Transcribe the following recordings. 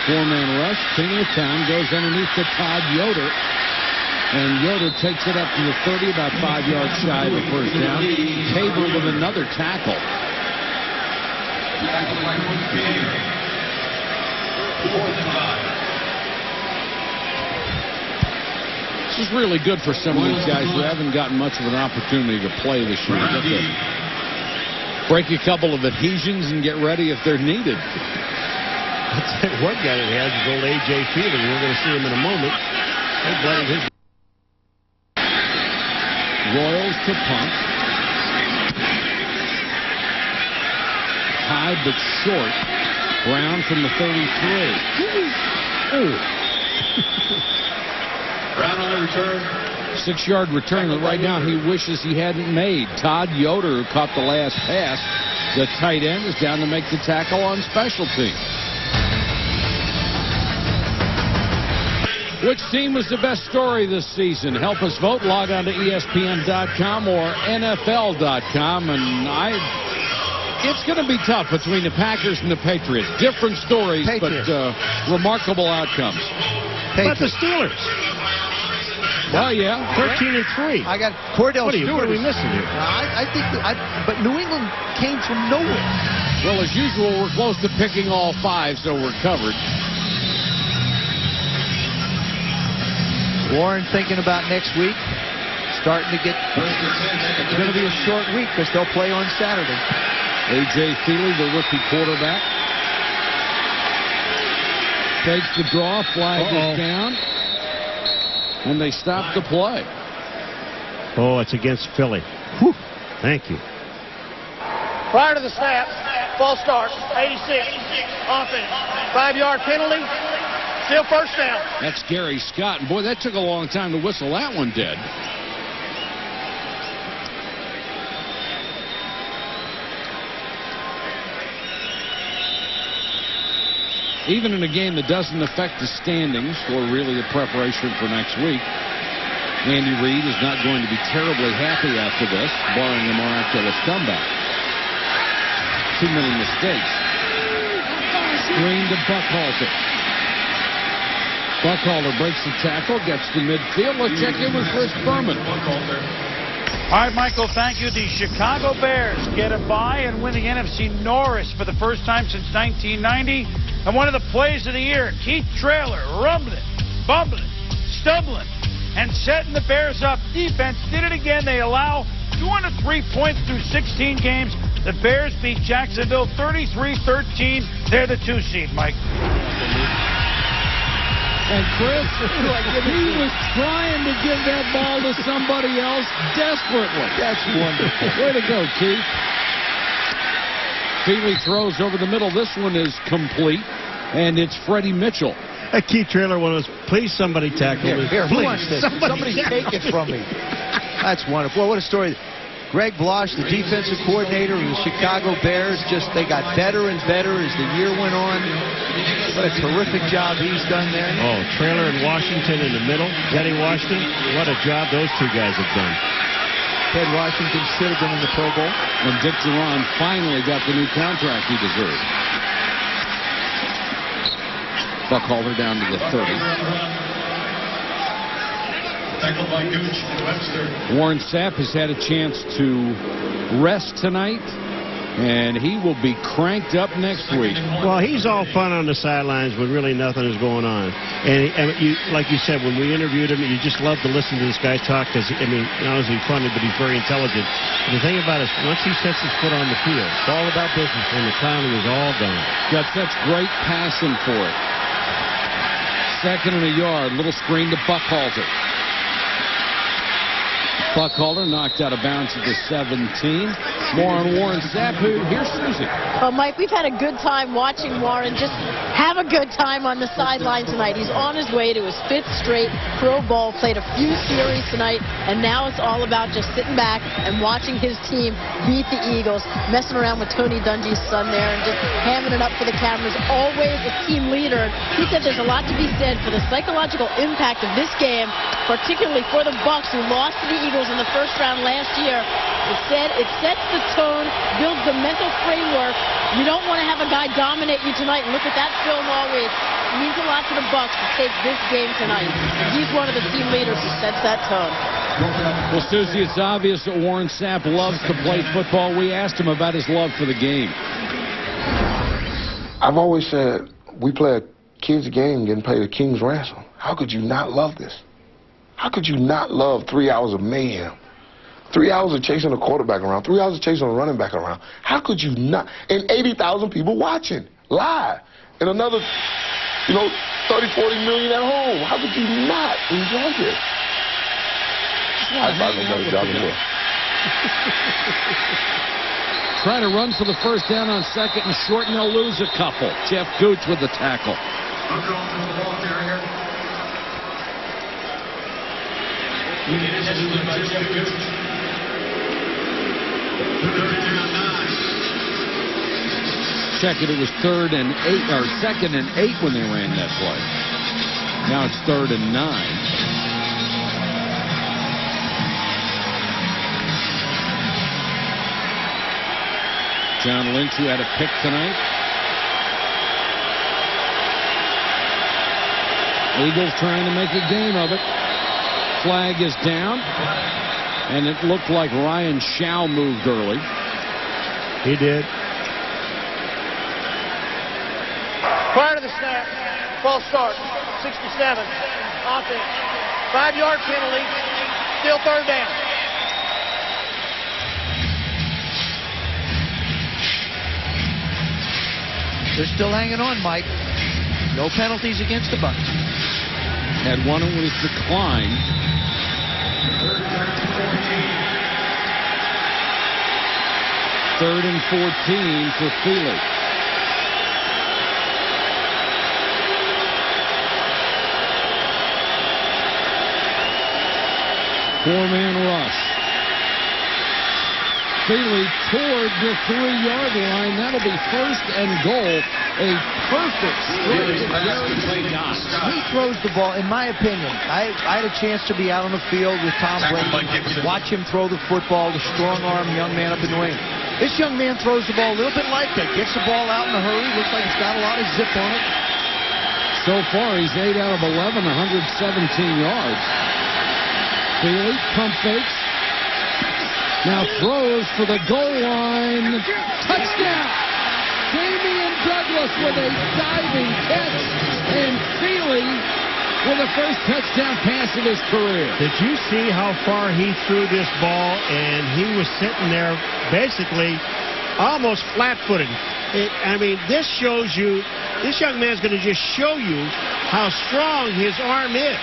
Four-man rush. King of the town goes underneath to Todd Yoder. And Yoder takes it up to the 30, about 5 yards shy of the first down. Tabor with another tackle. This is really good for some of these guys who haven't gotten much of an opportunity to play this year. Get to break a couple of adhesions and get ready if they're needed. I'll tell you one guy that has is old A.J. Feely. We're going to see him in a moment. Royals to punt. High but short. Brown from the 33. Brown on the return. 6-yard return that right now he wishes he hadn't made. Todd Yoder, who caught the last pass, the tight end, is down to make the tackle on special teams. Which team was the best story this season? Help us vote. Log on to ESPN.com or NFL.com. And it's going to be tough between the Packers and the Patriots. Different stories, but remarkable outcomes. But the Steelers. Well, yeah. 13-3. I got Cordell Stewart. What are we missing here? I think but New England came from nowhere. Well, as usual, we're close to picking all 5, so we're covered. Warren thinking about next week. Starting to get... It's going to be a short week because they'll play on Saturday. A.J. Feely, the rookie quarterback. Takes the draw. Flag is down. And they stop the play. Oh, it's against Philly. Whew. Thank you. Prior to the snap, false start, 86, offense, 5-yard penalty, still first down. That's Gary Scott. And boy, that took a long time to whistle that one dead. Even in a game that doesn't affect the standings or really the preparation for next week, Andy Reid is not going to be terribly happy after this, barring a miraculous comeback. Too many mistakes. Screen to Buckhalter. Buckhalter breaks the tackle, gets to midfield. Let's check in with Chris Berman. All right, Michael, thank you. The Chicago Bears get a bye and win the NFC Norris for the first time since 1990. And one of the plays of the year, Keith Traylor rumbling, bumbling, stumbling, and setting the Bears up. Defense did it again. They allow 203 points through 16 games. The Bears beat Jacksonville 33-13. They're the 2 seed, Mike. And Chris, he was trying to give that ball to somebody else desperately. That's wonderful. Way to go, Keith. Feely throws over the middle. This one is complete, and it's Freddie Mitchell. Keith Traylor was, please somebody tackle me. Here, please. who wants this? Somebody take it from me. That's wonderful. What a story. Greg Blosh, the defensive coordinator of the Chicago Bears, they got better and better as the year went on. What a terrific job he's done there. Oh, Traylor and Washington in the middle. Denny Washington, what a job those 2 guys have done. Ted Washington should have been in the Pro Bowl. And Dick Duran finally got the new contract he deserved. Buckhalter down to the 30. Tackled by Gooch and Webster. Warren Sapp has had a chance to rest tonight, and he will be cranked up next week. Well, he's all fun on the sidelines when really nothing is going on. And like you said, when we interviewed him, you just love to listen to this guy talk because, I mean, not only is he funny, but he's very intelligent. And the thing about it is, once he sets his foot on the field, it's all about business, and the clowning is all gone. Got such great passing for it. 2nd and a yard, little screen to Buckhalter. Buckhalter knocked out of bounds at the 17. More on Warren Sapp. Here's Susie. Well, Mike, we've had a good time watching Warren just have a good time on the sideline tonight. He's on his way to his 5th straight Pro Bowl, played a few series tonight, and now it's all about just sitting back and watching his team beat the Eagles, messing around with Tony Dungy's son there and just hamming it up for the cameras. Always a team leader. He said there's a lot to be said for the psychological impact of this game, particularly for the Bucs, who lost to the Eagles in the first round last year. It said it sets the tone, builds the mental framework. You don't want to have a guy dominate you tonight and look at that film all week. It means a lot to the Bucs to take this game tonight. He's one of the team leaders who sets that tone. Well, Susie, it's obvious that Warren Sapp loves to play football. We asked him about his love for the game. I've always said we play a kid's game getting paid a king's ransom. How could you not love this? How could you not love 3 hours of mayhem? 3 hours of chasing a quarterback around, 3 hours of chasing a running back around. How could you not? And 80,000 people watching live. And another, 30, 40 million at home. How could you not enjoy this? I thought it was a job in there. Try to run for the first down on second and short, and they'll lose a couple. Jeff Gooch with the tackle. Check it was 3rd and 8, or 2nd and 8 when they ran that play. Now it's 3rd and 9. John Lynch, who had a pick tonight. Eagles trying to make a game of it. Flag is down. And it looked like Ryan Shaw moved early. He did. Prior to the snap, false start, 67, offense, 5-yard penalty, still 3rd down. They're still hanging on, Mike. No penalties against the Bucs. Had one that was declined. Third and 14 for Feely. Four-man rush. Feely toward the 3-yard line. That'll be 1st and goal. A perfect straight. He throws the ball, in my opinion. I had a chance to be out on the field with Tom Brady. Watch him throw the football, the strong-arm young man up in New England. This young man throws the ball a little bit like that. Gets the ball out in a hurry. Looks like he's got a lot of zip on it. So far, he's 8 out of 11, 117 yards. Feely, pump fakes. Now throws for the goal line. Touchdown! Damian Douglas with a diving catch. And Feely with the first touchdown pass of his career. Did you see how far he threw this ball? And he was sitting there basically almost flat-footed. This shows you, this young man's going to just show you how strong his arm is.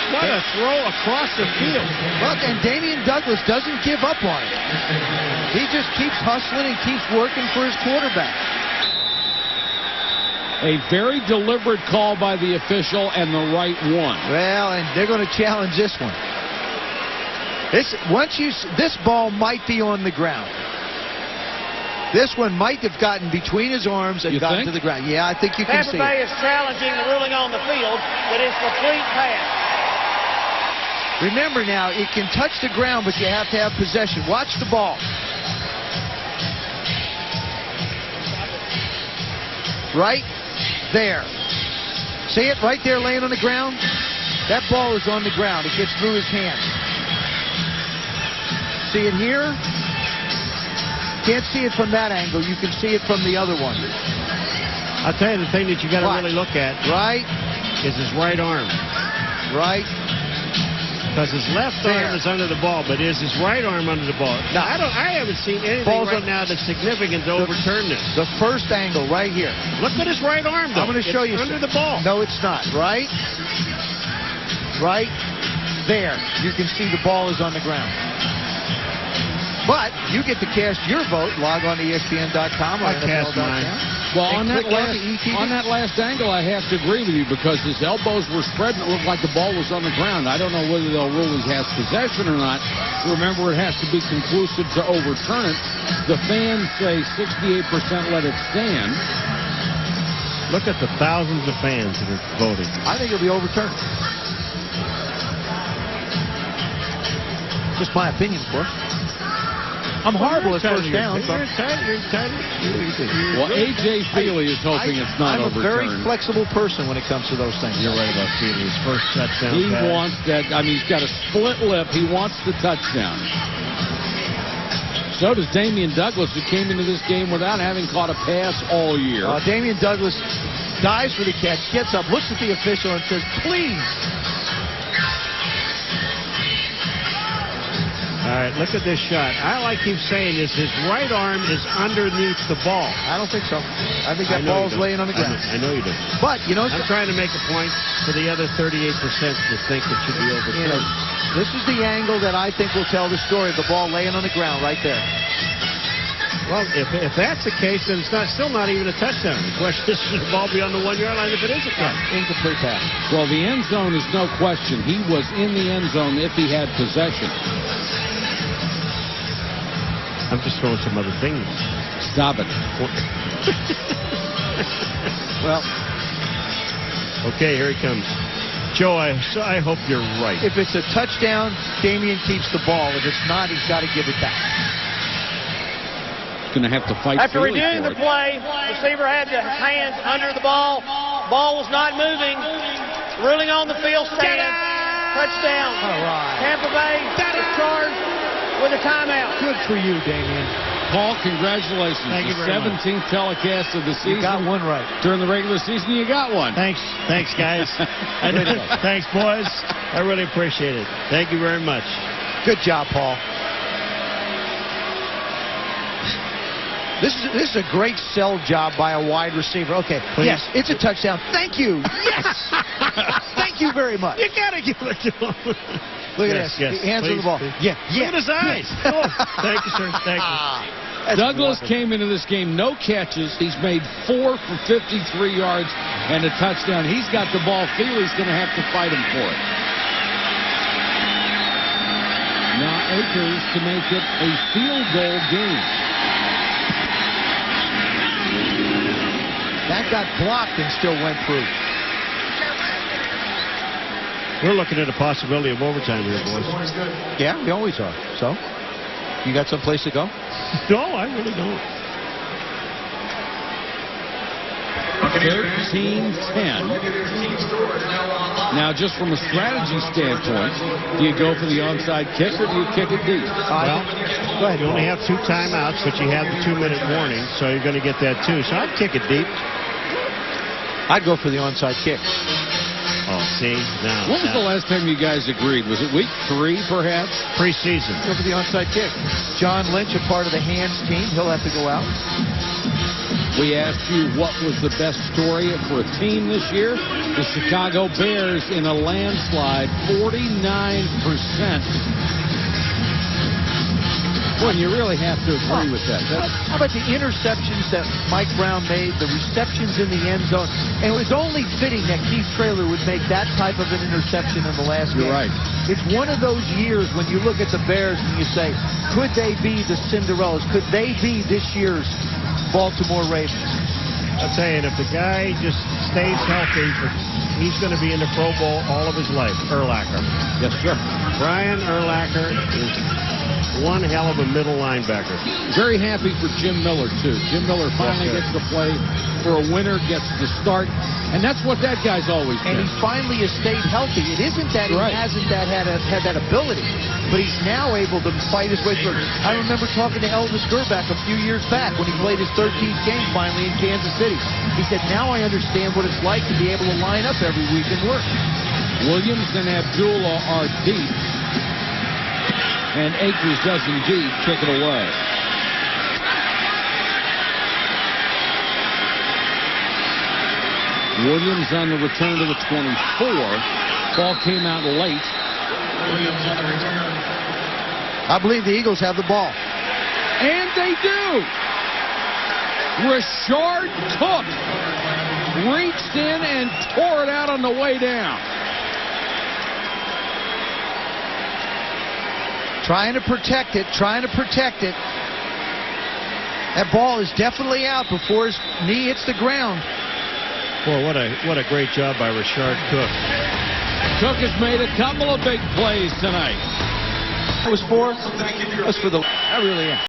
What a throw across the field. Look, and Damian Douglas doesn't give up on it. He just keeps hustling and keeps working for his quarterback. A very deliberate call by the official and the right one. Well, and they're going to challenge this one. This ball might be on the ground. This one might have gotten between his arms and gotten to the ground. Yeah, I think you can see it. Tampa Bay is challenging the ruling on the field that it's complete pass. Remember now, it can touch the ground, but you have to have possession. Watch the ball. Right there. See it right there laying on the ground? That ball is on the ground. It gets through his hands. See it here? Can't see it from that angle. You can see it from the other one. I'll tell you the thing that you got to really look at. Right. Is his right arm. Right. Because his left arm is under the ball, but is his right arm under the ball? No. I haven't seen anything right now that's significant to overturn this. The first angle right here. Look at his right arm, though. I'm going to show you. Under the ball. No, it's not. Right? Right there. You can see the ball is on the ground. But you get to cast your vote. Log on to ESPN.com or NFL.com. Well, on that last angle, I have to agree with you because his elbows were spread and it looked like the ball was on the ground. I don't know whether they'll rule he has possession or not. Remember, it has to be conclusive to overturn it. The fans say 68% let it stand. Look at the thousands of fans that are voting. I think it'll be overturned. Just my opinion, of course. I'm horrible at first down. You're entitled. Well, A.J. Feely is hoping it's not I'm a very overturned. flexible person when it comes to those things. You're right about Feely's first touchdown. He pass. wants that. I mean, he's got a split lip. He wants the touchdown. So does Damian Douglas, who came into this game without having caught a pass all year. Damian Douglas dives for the catch, gets up, looks at the official, and says, "Please." All right, look at this shot. All I keep saying is his right arm is underneath the ball. I don't think so. I think that ball's laying on the ground. I know you do. But, you know, I'm trying to make a point for the other 38% to think it should be overturned. This is the angle that I think will tell the story of the ball laying on the ground right there. Well, if that's the case, then it's still not even a touchdown. The question is, should the ball be on the 1 yard line if it is a touchdown? Incomplete pass. Well, the end zone is no question. He was in the end zone if he had possession. I'm just throwing some other things. Stop it. Well, okay, here he comes. Joe, I hope you're right. if it's a touchdown, Damian keeps the ball. If it's not, he's got to give it back. Going to have to fight. After Feely reviewing for the it. play, receiver had his hands under the ball. Ball was not moving. Ruling on the field stand. Touchdown. All right. Tampa Bay is charged with a timeout. Good for you, Damian. Paul, congratulations. Thank you The very much. 17th telecast of the season. You got one right. During the regular season, you got one. Thanks, guys. Thanks, boys. I really appreciate it. Thank you very much. Good job, Paul. This is a great sell job by a wide receiver. Okay, Please. yes, it's a touchdown. Thank you. Yes. Thank you very much. You gotta give it to him. Look at Yes, this. yes, Hands on the ball. please. Yeah, yeah. Look at his eyes. Oh, thank you, sir. Thank you. That's Douglas wonderful. came into this game, no catches. He's made 4 for 53 yards and a touchdown. He's got the ball. Feely's going to have to fight him for it. Now Akers to make it a field goal game. That got blocked and still went through. We're looking at a possibility of overtime here, boys. Yeah, we always are. So, you got someplace to go? No, I really don't. 13-10. Now, just from a strategy standpoint, do you go for the onside kick or do you kick it deep? Well, go ahead. you only have 2 timeouts, but you have the 2-minute warning, so you're going to get that too. So I'd kick it deep. I'd go for the onside kick. Oh, see? Now. When was the last time you guys agreed? Was it week 3, perhaps? Preseason. Go for the onside kick. John Lynch, a part of the hands team, he'll have to go out. We asked you what was the best story for a team this year. The Chicago Bears in a landslide, 49%. Boy, you really have to agree with that. How about the interceptions that Mike Brown made, the receptions in the end zone? And it was only fitting that Keith Traylor would make that type of an interception in the last game. You're right. It's one of those years when you look at the Bears and you say, could they be the Cinderellas? Could they be this year's Baltimore Ravens? I'll tell you, if the guy just stays healthy, he's going to be in the Pro Bowl all of his life. Urlacher. Yes, sir. Brian Urlacher is one hell of a middle linebacker. Very happy for Jim Miller, too. Jim Miller finally gets to play for a winner, gets to start, and that's what that guy's always And been. he finally has stayed healthy. It isn't that he Right. hasn't had that ability, but he's now able to fight his way through. I remember talking to Elvis Gerback a few years back when he played his 13th game finally in Kansas City. He said, now I understand what it's like to be able to line up every week and work. Williams and Abdullah are deep, and Akers does indeed kick it away. Williams on the return to the 24. Ball came out late. I believe the Eagles have the ball. And they do. Richard Cook reached in and tore it out on the way down. Trying to protect it, That ball is definitely out before his knee hits the ground. Boy, what a great job by Richard Cook. Cook has made a couple of big plays tonight. That was for the... I really am.